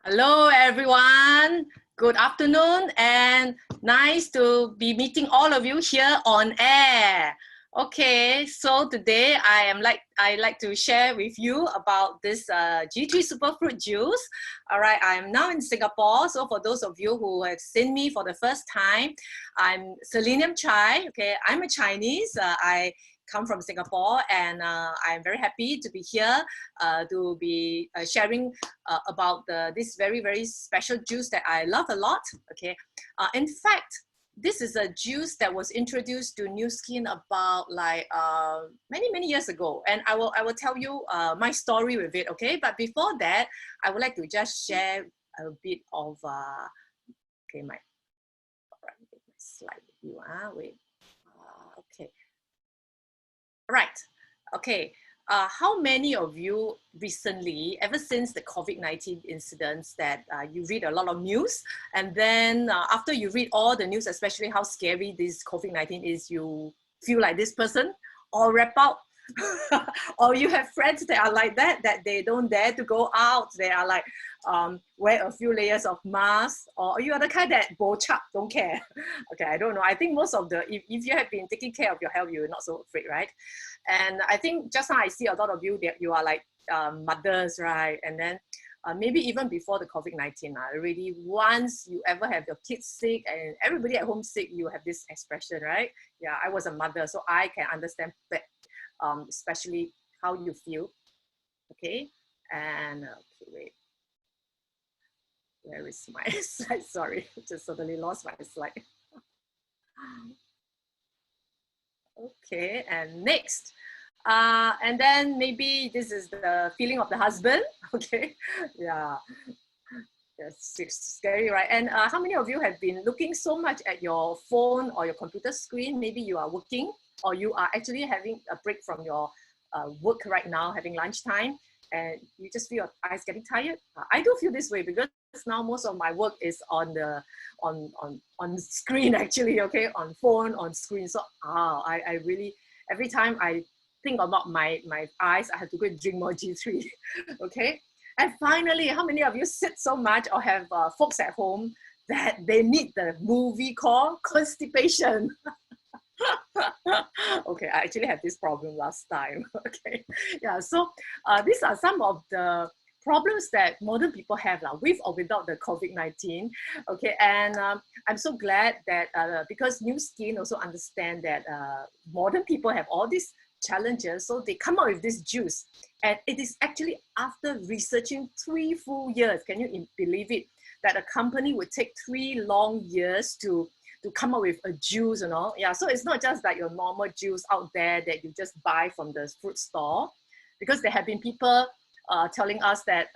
Hello, everyone. Good afternoon, and nice to be meeting all of you here on air. Okay, so today I like to share with you about this G3 Superfruit juice. All right, I'm now in Singapore. So for those of you who have seen me for the first time, I'm Selenium Chai. Okay, I'm a Chinese. I come from Singapore, and I'm very happy to be here to be sharing about this very special juice that I love a lot. Okay, in fact, this is a juice that was introduced to Nu Skin about like many years ago, and I will tell you my story with it. Okay, but before that, I would like to just share a bit of okay, my slide with you. Wait, okay. Right. Okay. How many of you recently, ever since the COVID-19 incidents, that you read a lot of news, and then after you read all the news, especially how scary this COVID-19 is, you feel like this person all wrap out, or you have friends that are like that they don't dare to go out. They are like wear a few layers of mask, or you are the kind that bo chap, don't care. Okay, I don't know. I think most of the, if you have been taking care of your health, you're not so afraid, right? And I think just now I see a lot of you that you are like mothers, right? And then maybe even before the COVID-19, already once you ever have your kids sick and everybody at home sick, you have this expression, right? Yeah, I was a mother, so I can understand that, especially how you feel. Okay, and okay, wait. Where is my slide? Sorry, just suddenly lost my slide. Okay, and next. And then maybe this is the feeling of the husband. Okay, yeah. That's scary, right? And how many of you have been looking so much at your phone or your computer screen? Maybe you are working, or you are actually having a break from your work right now, having lunchtime, and you just feel your eyes getting tired. I do feel this way because now most of my work is on the on screen, actually. Okay, on phone, on screen. So I really, every time I think about my eyes, I have to go and drink more G3. Okay. And finally, how many of you sit so much or have folks at home that they need the movie called constipation? Okay, I actually had this problem last time. Okay, yeah, so these are some of the problems that modern people have with or without the COVID-19. Okay, and I'm so glad that because Nu Skin also understand that modern people have all these challenges, so they come up with this juice, and it is actually after researching 3 full years. Can you believe it, that a company would take 3 long years to come up with a juice, you know? Yeah, so it's not just like your normal juice out there that you just buy from the fruit store, because there have been people telling us that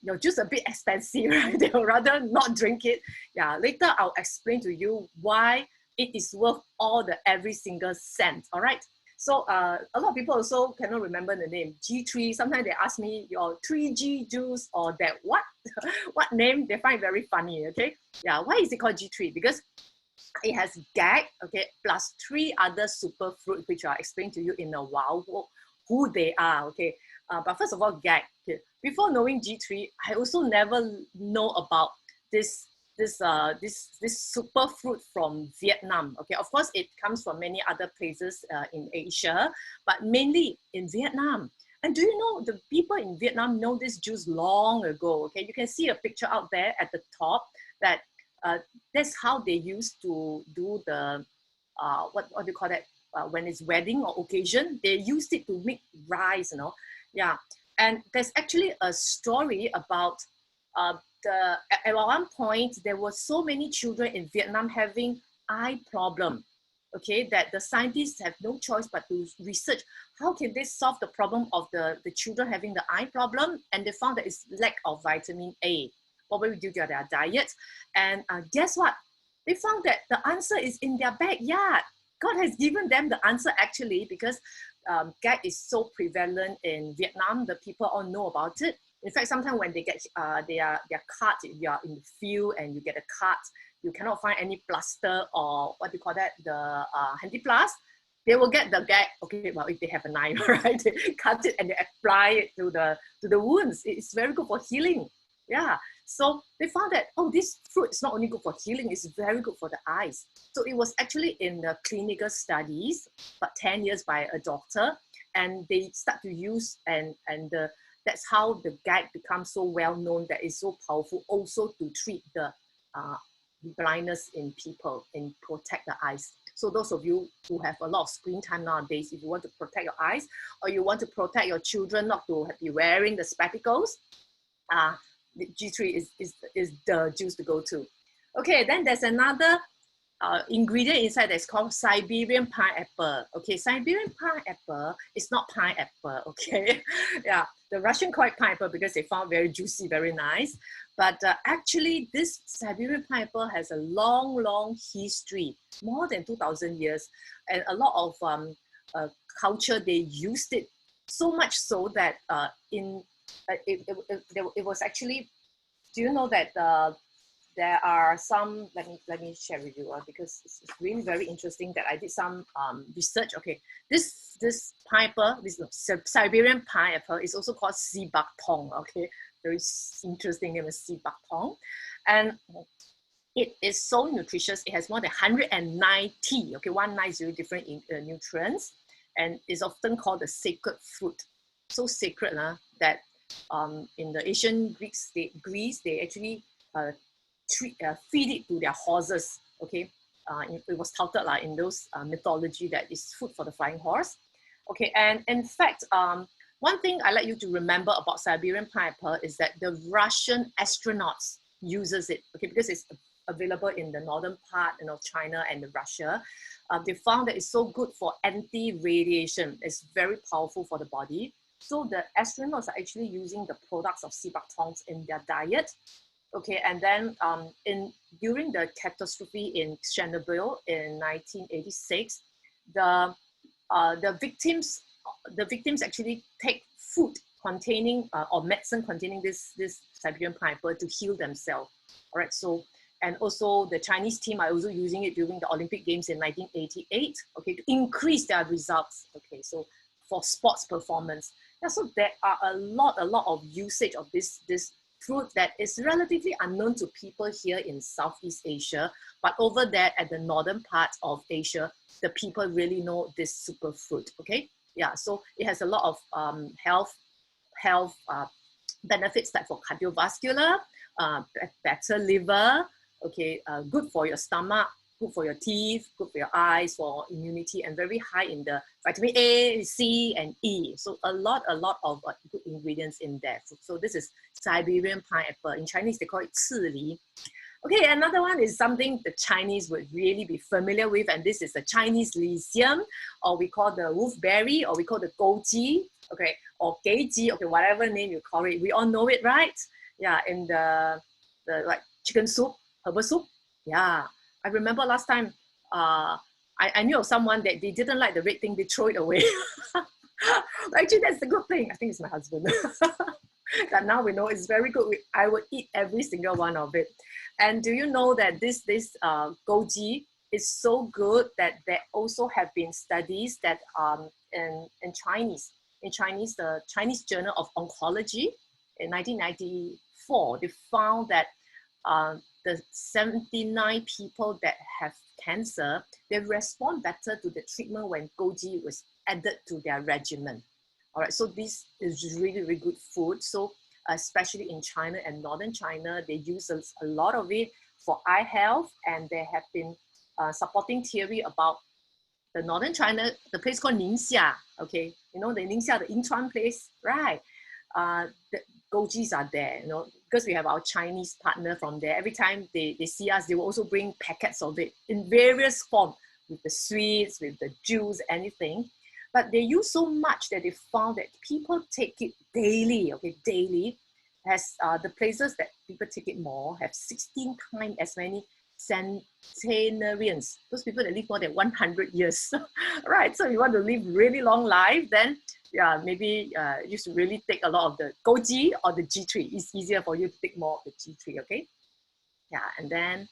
your juice a bit expensive, right? They would rather not drink it. Yeah, later I'll explain to you why it is worth all the every single cent. All right. So a lot of people also cannot remember the name G3. Sometimes they ask me your 3G juice or that what what name, they find very funny. Okay, yeah, why is it called G3? Because it has GAG, okay, plus 3 other superfruit, which I'll explain to you in a while who they are. Okay, but first of all, GAG. Okay. Before knowing G3, I also never know about this superfruit from Vietnam. Okay, of course it comes from many other places in Asia, but mainly in Vietnam. And do you know the people in Vietnam know this juice long ago? Okay, you can see a picture out there at the top that that's how they used to do the what do you call that, when it's wedding or occasion, they used it to make rice, you know. Yeah, and there's actually a story about at one point there were so many children in Vietnam having eye problem, okay, that the scientists have no choice but to research how can they solve the problem of the children having the eye problem, and they found that it's lack of vitamin A, probably due to their diet. And guess what? They found that the answer is in their backyard. God has given them the answer, actually, because GAG is so prevalent in Vietnam. The people all know about it. In fact, sometimes when they get their cut, if you are in the field and you get a cut, you cannot find any plaster or what do you call that, the handiplast, they will get the GAG. Okay, well, if they have a knife, right, they cut it and they apply it to the wounds. It's very good for healing. Yeah. So they found that, oh, this fruit is not only good for healing, it's very good for the eyes. So it was actually in the clinical studies, but 10 years by a doctor, and they start to use, that's how the guide becomes so well known, that is so powerful also to treat the blindness in people and protect the eyes. So those of you who have a lot of screen time nowadays, if you want to protect your eyes, or you want to protect your children not to be wearing the spectacles, the G3 is the juice to go to. Okay, then there's another ingredient inside that's called Siberian pineapple. Okay, Siberian pineapple is not pineapple, okay? Yeah, the Russian call it pineapple because they found very juicy, very nice. But actually, this Siberian pineapple has a long, long history, more than 2,000 years. And a lot of culture, they used it so much so that it was actually, do you know that there are some, let me share with you because it's really very interesting that I did some research. Okay, this pineapple, this Siberian pineapple is also called Sibak tong. Okay, very interesting name is Sibak tong, and it is so nutritious. It has more than 190, okay, 190 different nutrients, and is often called the sacred fruit. So sacred that in the ancient Greece, they actually feed it to their horses. Okay, it was touted in those mythology that is food for the flying horse. Okay, and in fact, one thing I like you to remember about Siberian pineapple is that the Russian astronauts uses it. Okay, because it's available in the northern part, China and Russia. They found that it's so good for anti-radiation. It's very powerful for the body. So the astronauts are actually using the products of Sibak tongs in their diet. Okay, and then during the catastrophe in Chernobyl in 1986, the victims actually take food containing or medicine containing this Siberian pineapple to heal themselves. All right, so, and also the Chinese team are also using it during the Olympic Games in 1988. Okay, to increase their results. Okay, so for sports performance. Yeah, so there are a lot of usage of this fruit that is relatively unknown to people here in Southeast Asia, but over there at the northern part of Asia, the people really know this superfruit. Okay, yeah, so it has a lot of health benefits, like for cardiovascular, better liver, okay, good for your stomach, good for your teeth, good for your eyes, for immunity, and very high in the vitamin A, C, and E. So a lot of good ingredients in there. So this is Siberian pineapple. In Chinese, they call it 刺梨. Okay, another one is something the Chinese would really be familiar with, and this is the Chinese lycium, or we call the wolfberry, or we call the goji, okay, or geiji, okay, whatever name you call it. We all know it, right? Yeah, in the like chicken soup, herbal soup. Yeah, I remember last time, I knew of someone that they didn't like the red thing, they throw it away. Actually, that's a good thing. I think it's my husband. That now we know it's very good. I would eat every single one of it. And do you know that this goji is so good that there also have been studies that in Chinese, the Chinese Journal of Oncology in 1994, they found that the 79 people that have cancer, they respond better to the treatment when goji was added to their regimen. All right, so this is really, really good food. So especially in China and northern China, they use a lot of it for eye health, and there have been supporting theory about the northern China, the place called Ningxia. Okay, you know the Ningxia, the Yinchuan place, right? The gojis are there, because we have our Chinese partner from there. Every time they see us, they will also bring packets of it in various forms, with the sweets, with the juice, anything. But they use so much that they found that people take it daily, okay, daily. Has the places that people take it more have 16 times as many centenarians, those people that live more than 100 years, right? So you want to live really long life, then yeah, maybe you should really take a lot of the goji or the G3. It's easier for you to take more of the G3, okay? Yeah, and then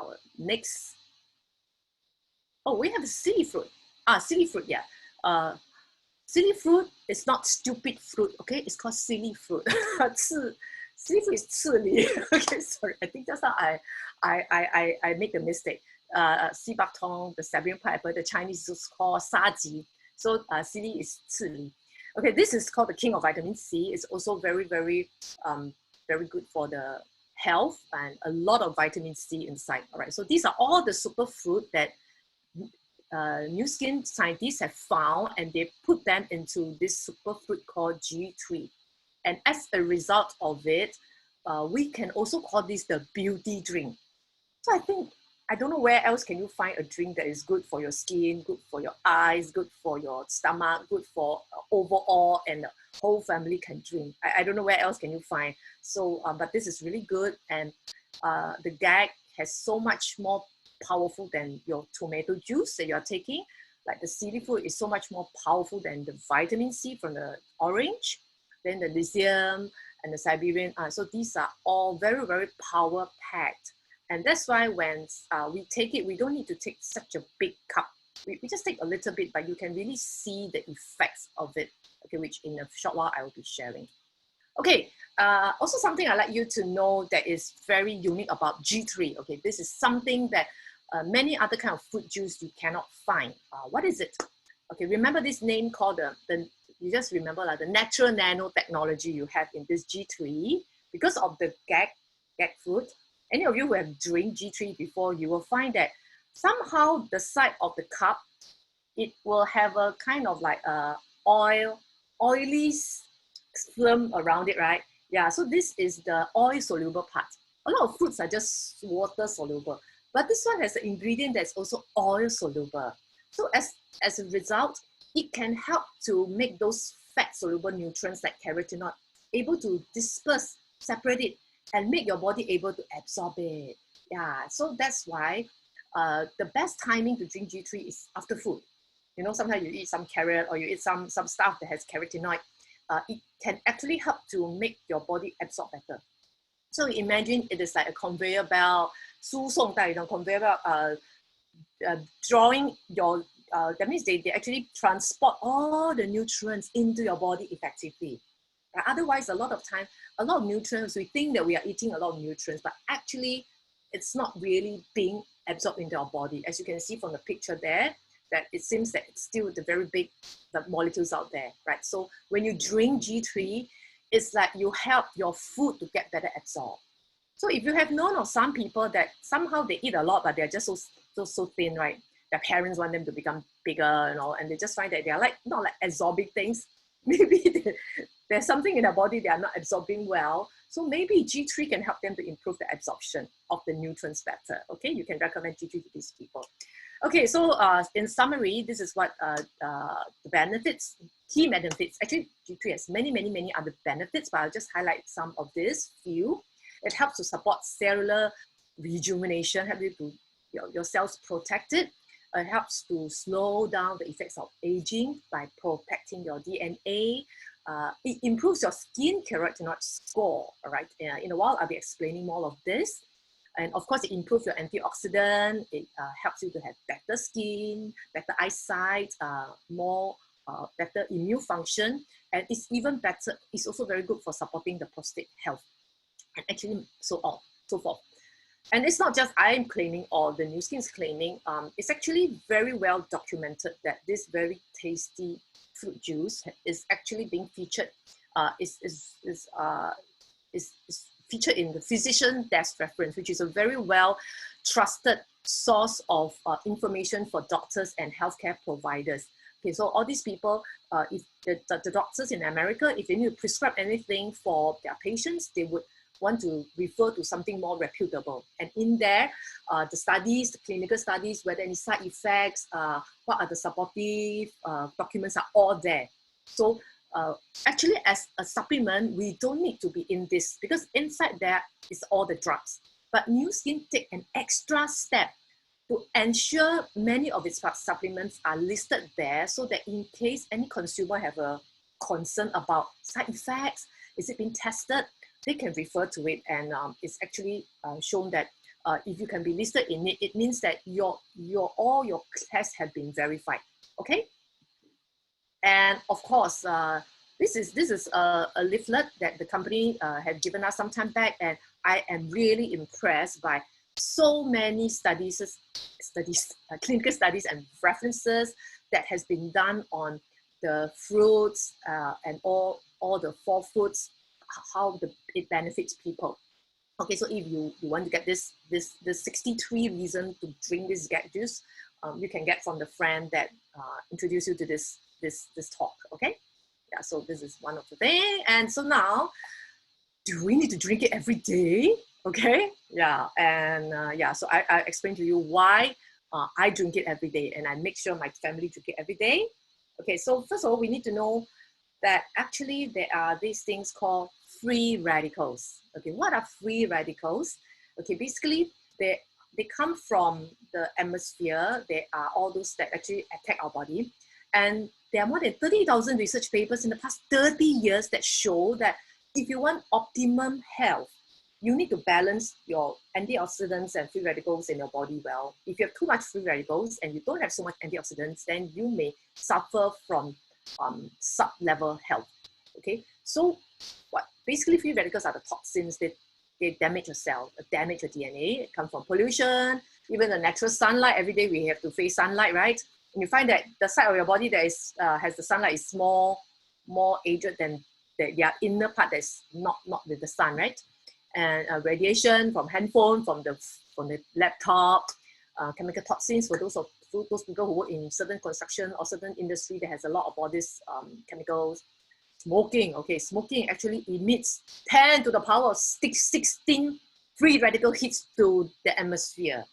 our next, oh, we have a silly fruit. Silly fruit, yeah. Silly fruit is not stupid fruit, okay? It's called silly fruit. Seafood is 刺梨. Okay, sorry. I think just now I make a mistake. Si bak tong, the Siberian pineapple, the Chinese is called saji. So sili is 刺梨. Okay, this is called the king of vitamin C. It's also very, very, very good for the health and a lot of vitamin C inside. All right, so these are all the superfood that New Skin scientists have found, and they put them into this superfood called G3. And as a result of it, we can also call this the beauty drink. So I think, I don't know where else can you find a drink that is good for your skin, good for your eyes, good for your stomach, good for overall, and the whole family can drink. I don't know where else can you find. So, but this is really good, and the gag has so much more powerful than your tomato juice that you're taking. Like the seafood is so much more powerful than the vitamin C from the orange, then the lithium and the Siberian. So these are all very, very power packed. And that's why when we take it, we don't need to take such a big cup. We just take a little bit, but you can really see the effects of it, okay, which in a short while I will be sharing. Okay, also something I'd like you to know that is very unique about G3. Okay, this is something that many other kind of fruit juice you cannot find. What is it? Okay, remember this name called you just remember like the natural nanotechnology you have in this G3 because of the gag fruit. Any of you who have drank G3 before, you will find that somehow the side of the cup, it will have a kind of like a oily film around it, right? Yeah, so this is the oil soluble part. A lot of fruits are just water soluble, but this one has an ingredient that's also oil soluble. So as a result, it can help to make those fat soluble nutrients like carotenoid able to disperse, separate it, and make your body able to absorb it. Yeah, so that's why the best timing to drink G3 is after food. You know, sometimes you eat some carrot or you eat some stuff that has carotenoid. It can actually help to make your body absorb better. So imagine it is like a conveyor belt, 输送带, conveyor belt, drawing your, that means they actually transport all the nutrients into your body effectively. Otherwise, a lot of time, a lot of nutrients, we think that we are eating a lot of nutrients, but actually it's not really being absorbed into our body. As you can see from the picture there, that it seems that it's still the very big the molecules out there, right? So when you drink G3, it's like you help your food to get better absorbed. So if you have known of some people that somehow they eat a lot, but they're just so thin, right? Their parents want them to become bigger, you know, and they just find that they're like, not like absorbing things. Maybe there's something in their body they are not absorbing well. So maybe G3 can help them to improve the absorption of the nutrients better. Okay, you can recommend G3 to these people. Okay, so in summary, this is what the benefits, key benefits. Actually, G3 has many other benefits, but I'll just highlight some of this few. It helps to support cellular rejuvenation, help you to your cells protected. It helps to slow down the effects of aging by protecting your DNA. It improves your skin carotenoid score. All right, in a while I'll be explaining more of this. And of course, it improves your antioxidant. It helps you to have better skin, better eyesight, better immune function, and it's even better. It's also very good for supporting the prostate health, and actually so forth. And it's not just I am claiming or the New Skin's claiming. It's actually very well documented that this very tasty fruit juice is actually being featured. Is featured in the physician desk reference, which is a very well trusted source of information for doctors and healthcare providers. Okay, so all these people, if the doctors in America, if they need to prescribe anything for their patients, they would want to refer to something more reputable. And in there, the studies, the clinical studies, whether any side effects, what are the supportive documents are all there. So actually, as a supplement, we don't need to be in this because inside there is all the drugs. But New Skin take an extra step to ensure many of its supplements are listed there so that in case any consumer have a concern about side effects, is it being tested, they can refer to it, and it's actually shown that if you can be listed in it, it means that all your tests have been verified. Okay. And of course, this is a leaflet that the company had given us some time back, and I am really impressed by so many clinical studies and references that has been done on the fruits and all the 4 foods, how it benefits people. Okay, so if you want to get this 63 reason to drink this get juice, you can get from the friend that introduced you to this talk. Okay, yeah. So this is one of the things, and so now, do we need to drink it every day? Okay, yeah, and yeah. So I explained to you why I drink it every day, and I make sure my family drink it every day. Okay, so first of all, we need to know that actually there are these things called free radicals. Okay, what are free radicals? Okay, basically they come from the atmosphere. They are all those that actually attack our body, and there are more than 30,000 research papers in the past 30 years that show that if you want optimum health, you need to balance your antioxidants and free radicals in your body well. If you have too much free radicals and you don't have so much antioxidants, then you may suffer from sub-level health. Okay, so what basically free radicals are the toxins that they damage your cell, damage your DNA. It comes from pollution, even the natural sunlight. Every day we have to face sunlight, right? And you find that the side of your body that is has the sunlight is more aged than their inner part that's not with the sun, right? And radiation from handphone, from the laptop, chemical toxins for those people who work in certain construction or certain industry that has a lot of all these chemicals. Smoking, okay, smoking actually emits 10 to the power of 16 free radical hits to the atmosphere.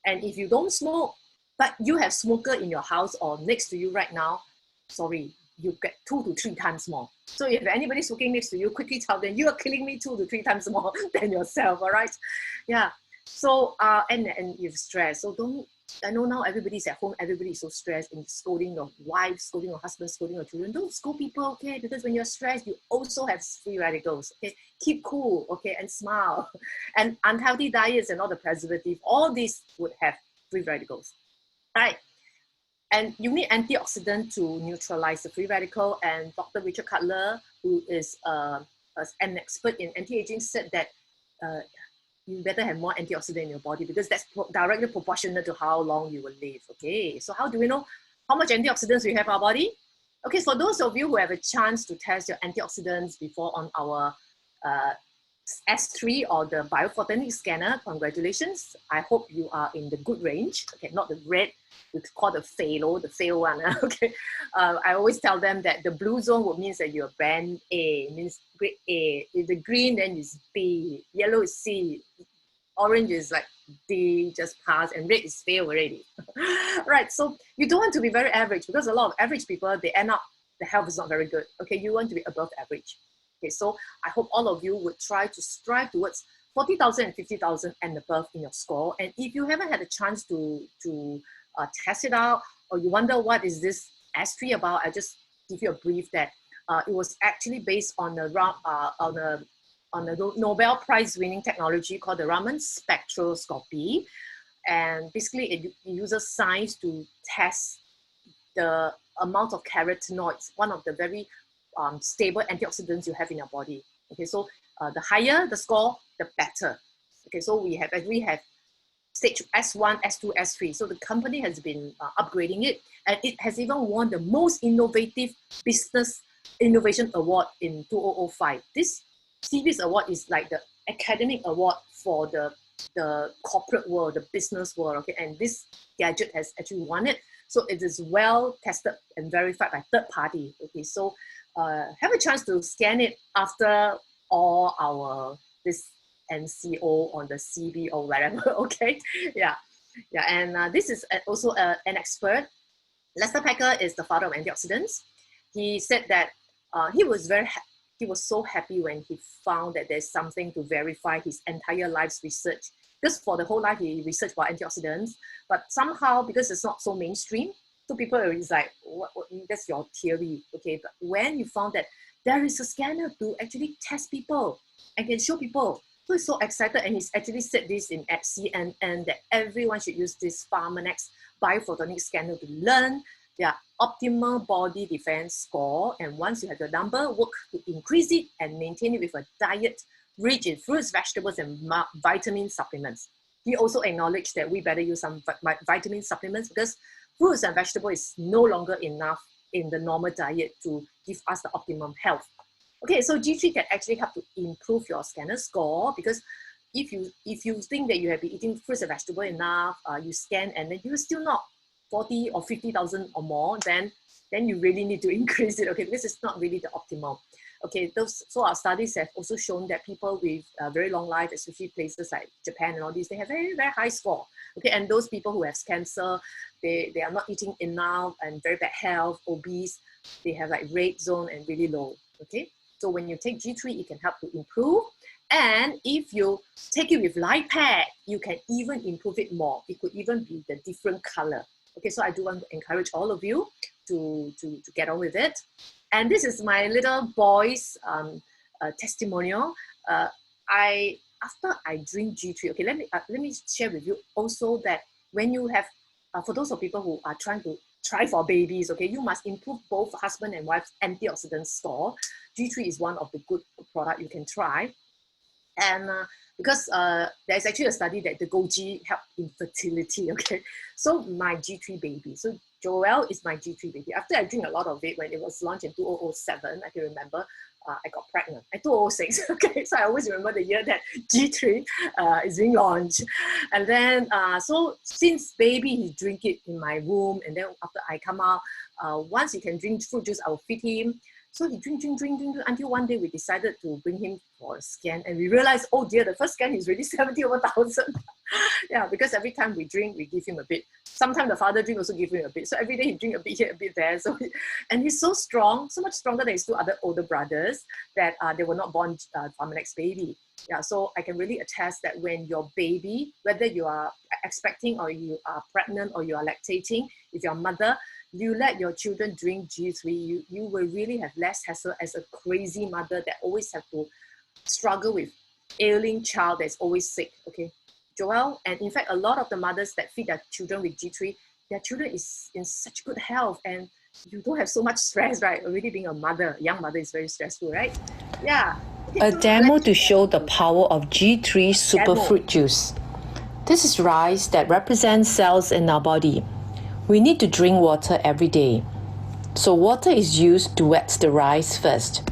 And if you don't smoke, but you have smoker in your house or next to you right now, sorry, you get 2 to 3 times more. So if anybody smoking next to you, quickly tell them, you are killing me 2 to 3 times more than yourself, all right? Yeah, so, and you've stress, so don't, I know now everybody's at home, everybody's so stressed and scolding your wife, scolding your husband, scolding your children. Don't scold people, okay? Because when you're stressed, you also have free radicals, okay? Keep cool, okay? And smile. And unhealthy diets and all the preservative, all these would have free radicals, right? And you need antioxidant to neutralize the free radical. And Dr. Richard Cutler, who is an expert in anti-aging, said that you better have more antioxidant in your body because that's directly proportional to how long you will live. Okay, so how do we know how much antioxidants we have in our body? Okay, for those of you who have a chance to test your antioxidants before on our S3 or the biophotonic scanner, congratulations. I hope you are in the good range. Okay, not the red, we call the fail one. Okay, I always tell them that the blue zone would means that you're band A, means grade A. If the green, then is B. Yellow is C. Orange is like D, just pass, and red is fail already. Right, so you don't want to be very average because a lot of average people, they end up, the health is not very good. Okay, you want to be above average. Okay, so I hope all of you would try to strive towards 40,000 and 50,000 and above in your score. And if you haven't had a chance to test it out, or you wonder what is this S3 about, I just give you a brief that it was actually based on the Nobel Prize winning technology called the Raman spectroscopy. And basically it uses science to test the amount of carotenoids, one of the very stable antioxidants you have in your body. Okay, so the higher the score, the better. Okay, so we have stage S1, S2, S3. So the company has been upgrading it, and it has even won the most innovative business innovation award in 2005. This CBIS award is like the academic award for the corporate world, the business world. Okay, and this gadget has actually won it. So it is well tested and verified by third party. Okay, so have a chance to scan it after all our this NCO on the CB or wherever. Okay, yeah, and this is also an expert. Lester Packer is the father of antioxidants. He said that he was so happy when he found that there's something to verify his entire life's research. Because for the whole life he researched about antioxidants, but somehow because it's not so mainstream, so people are like, what, that's your theory, okay? But when you found that there is a scanner to actually test people and can show people, so he's so excited, and he's actually said this in at CNN that everyone should use this Pharmanex biophotonic scanner to learn yeah, optimal body defense score. And once you have your number, work to increase it and maintain it with a diet rich in fruits, vegetables, and vitamin supplements. He also acknowledged that we better use some vitamin supplements because fruits and vegetables is no longer enough in the normal diet to give us the optimum health. Okay, so G3 can actually help to improve your scanner score because if you think that you have been eating fruits and vegetables enough, you scan and then you're still not 40 or 50,000 or more, then you really need to increase it. Okay, this is not really the optimal. Okay, so our studies have also shown that people with very long life, especially places like Japan and all these, they have very, very high score. Okay, and those people who have cancer, they are not eating enough and very bad health, obese, they have like red zone and really low. Okay, so when you take G3, it can help to improve. And if you take it with lipad, you can even improve it more. It could even be the different color. Okay, so I do want to encourage all of you to get on with it. And this is my little boy's testimonial. After I drink G3, okay, let me share with you also that when you have, for those of people who are trying to try for babies, okay, you must improve both husband and wife's antioxidant score. G3 is one of the good product you can try. And because there's actually a study that the goji help in fertility, okay? So my G3 baby, so Joel is my G3 baby. After I drink a lot of it, when it was launched in 2007, I can remember, I got pregnant in 2006, okay? So I always remember the year that G3 is being launched. And then, so since baby, he drink it in my room, and then after I come out, once he can drink fruit juice, I will feed him. So he drink until one day we decided to bring him for a scan, and we realized, oh dear, the first scan is really 70 over 1,000. Yeah, because every time we drink, we give him a bit. Sometimes the father drink also give him a bit. So every day he drink a bit here, a bit there. So and he's so strong, so much stronger than his two other older brothers that they were not born from an ex-baby. Yeah, so I can really attest that when your baby, whether you are expecting or you are pregnant or you are lactating, if you're a mother, you let your children drink G3, you will really have less hassle as a crazy mother that always have to struggle with ailing child that's always sick, okay? Joel, and in fact, a lot of the mothers that feed their children with G3, their children is in such good health and you don't have so much stress, right? Already being a mother, a young mother is very stressful, right? Yeah. Okay, a demo to show the power of G3 superfruit juice. This is rice that represents cells in our body. We need to drink water every day. So water is used to wet the rice first.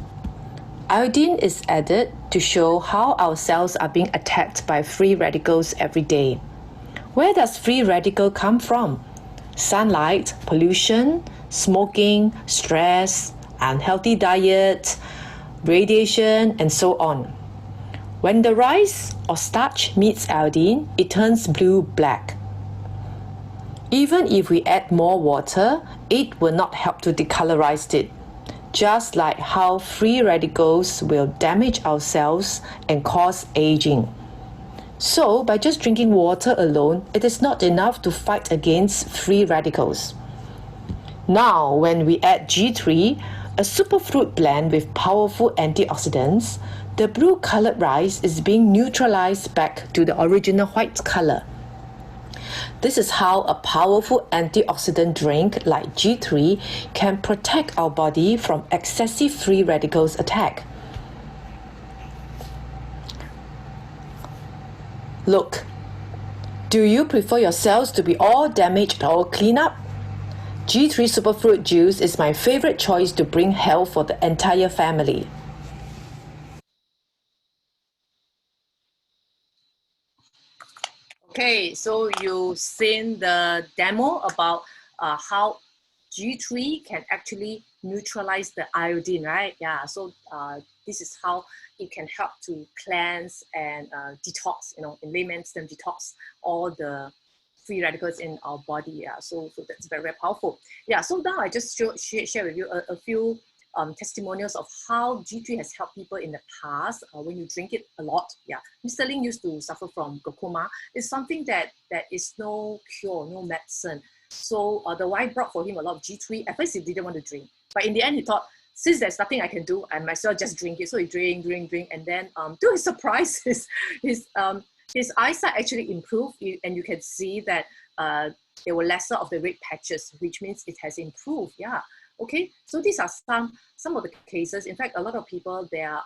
Iodine is added to show how our cells are being attacked by free radicals every day. Where does free radical come from? Sunlight, pollution, smoking, stress, unhealthy diet, radiation, and so on. When the rice or starch meets iodine, it turns blue-black. Even if we add more water, it will not help to decolorize it, just like how free radicals will damage our cells and cause aging. So, by just drinking water alone, it is not enough to fight against free radicals. Now, when we add G3, a superfruit blend with powerful antioxidants, the blue-colored rice is being neutralized back to the original white color. This is how a powerful antioxidant drink like G3 can protect our body from excessive free radicals attack. Look, do you prefer your cells to be all damaged or clean up? G3 superfruit juice is my favorite choice to bring health for the entire family. Okay, so you've seen the demo about how G3 can actually neutralize the iodine, right? Yeah, so this is how it can help to cleanse and detox, in layman's term, detox all the free radicals in our body. Yeah, so that's very, very powerful. Yeah, so now I just share with you a few testimonials of how G3 has helped people in the past when you drink it a lot. Yeah, Mr. Ling used to suffer from glaucoma. It's something that is no cure, no medicine. So the wife brought for him a lot of G3. At first he didn't want to drink, but in the end he thought, since there's nothing I can do, I might as well just drink it. So he drank, and then to his surprise, his eyesight actually improved, and you can see that there were lesser of the red patches, which means it has improved. Yeah. Okay. So these are some of the cases. In fact, a lot of people, they are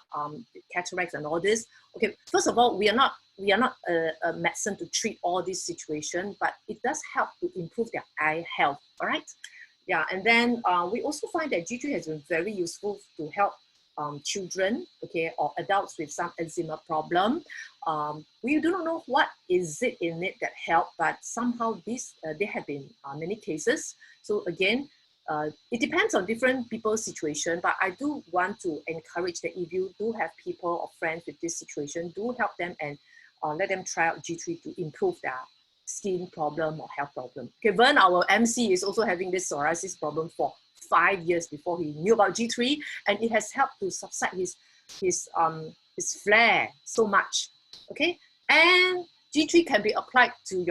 cataracts and all this. Okay. First of all, we are not a medicine to treat all these situations, but it does help to improve their eye health. All right. Yeah. And then we also find that G3 has been very useful to help children, okay, or adults with some eczema problem. We do not know what is it in it that help, but somehow there have been many cases. So again, it depends on different people's situation, but I do want to encourage that if you do have people or friends with this situation, do help them and let them try out G3 to improve their skin problem or health problem. Okay, Vern, our MC, is also having this psoriasis problem for 5 years before he knew about G3, and it has helped to subside his flare so much. Okay, and G3 can be applied to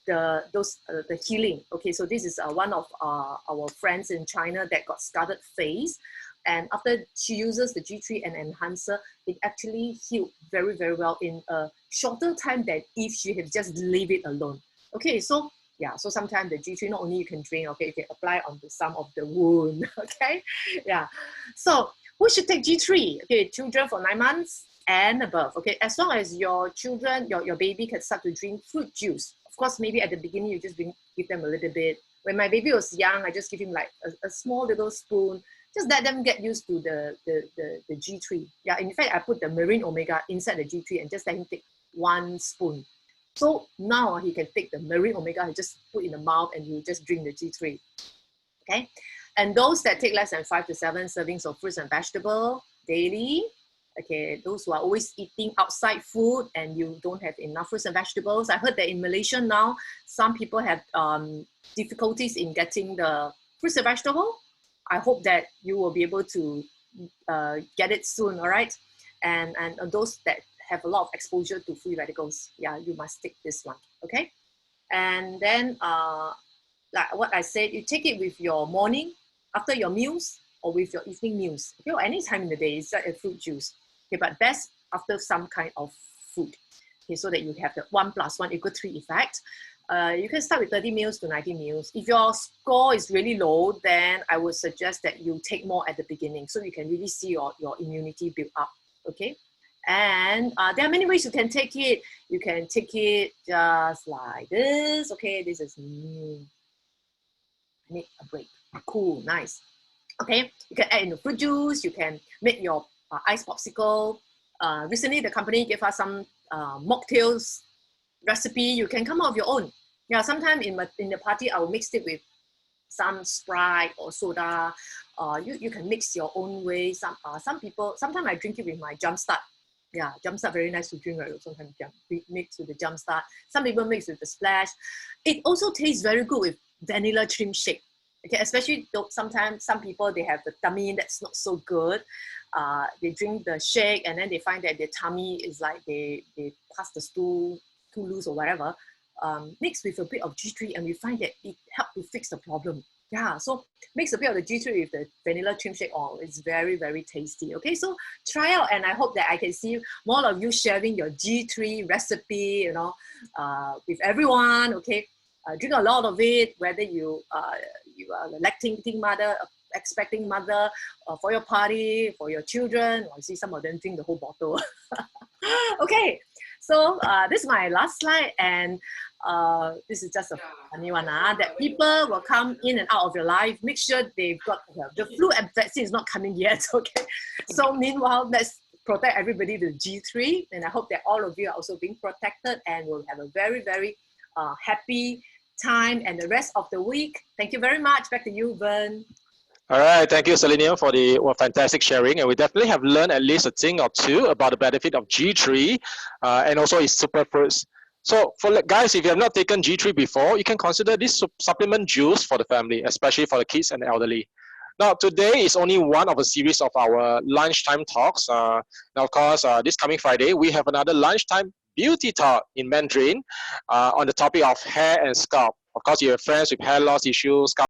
the healing. Okay, so this is one of our friends in China that got scarred face, and after she uses the G3 and enhancer, it actually healed very, very well in a shorter time than if she had just leave it alone. Okay, so yeah, so sometimes the G3 not only you can drink, okay, you can apply on the some of the wound. Okay, yeah. So who should take G3? Okay, children for 9 months and above. Okay, as long as your children, your baby can start to drink fruit juice. Of course, maybe at the beginning you just give them a little bit. When my baby was young, I just give him like a small little spoon. Just let them get used to the G3. Yeah, in fact, I put the marine omega inside the G3 and just let him take 1 spoon. So now he can take the marine omega, he just put in the mouth and you just drink the G3. Okay, and those that take less than 5 to 7 servings of fruits and vegetables daily, okay, those who are always eating outside food and you don't have enough fruits and vegetables. I heard that in Malaysia now, some people have difficulties in getting the fruits and vegetables. I hope that you will be able to get it soon, all right? And those that have a lot of exposure to free radicals, yeah, you must take this one, okay? And then, like what I said, you take it with your morning, after your meals, or with your evening meals, okay, or any time in the day. It's like a fruit juice, okay, but best after some kind of food, okay, so that you have the 1 + 1 = 3 effect. You can start with 30 meals to 90 meals. If your score is really low, then I would suggest that you take more at the beginning so you can really see your immunity build up, okay? And there are many ways you can take it. You can take it just like this, okay? This is I need a break. Cool, nice. Okay, you can add in the fruit juice. You can make your ice popsicle. Recently, the company gave us some mocktails recipe. You can come up with your own. Yeah, sometimes in the party, I will mix it with some Sprite or soda. You can mix your own way. Some people, sometimes I drink it with my Jumpstart. Yeah, Jumpstart very nice to drink, right? Sometimes mix with the Jumpstart. Some people mix with the Splash. It also tastes very good with vanilla trim shake. Okay, especially though sometimes some people, they have the tummy that's not so good. They drink the shake and then they find that their tummy is like they pass the stool too loose or whatever. Mixed with a bit of G3 and we find that it helps to fix the problem. Yeah, so mix a bit of the G3 with the vanilla trim shake oil. It's very, very tasty. Okay, so try out and I hope that I can see more of you sharing your G3 recipe, with everyone. Okay, drink a lot of it, whether you are a lactating mother, expecting mother, for your party, for your children. I see some of them drink the whole bottle. Okay, so this is my last slide, and this is just a funny one, that people will come in and out of your life. Make sure they've got the flu and vaccine is not coming yet, okay? So meanwhile, let's protect everybody with G3, and I hope that all of you are also being protected and will have a very, very happy time and the rest of the week. Thank you very much. Back to you, Vern. All right, thank you, Selenia, for the fantastic sharing. And we definitely have learned at least a thing or two about the benefit of G3 and also its superfruits. So for guys, if you have not taken G3 before, you can consider this supplement juice for the family, especially for the kids and the elderly. Now, today is only one of a series of our lunchtime talks. Now, of course, this coming Friday, we have another lunchtime beauty talk in Mandarin on the topic of hair and scalp. Of course, you have friends with hair loss issues, scalp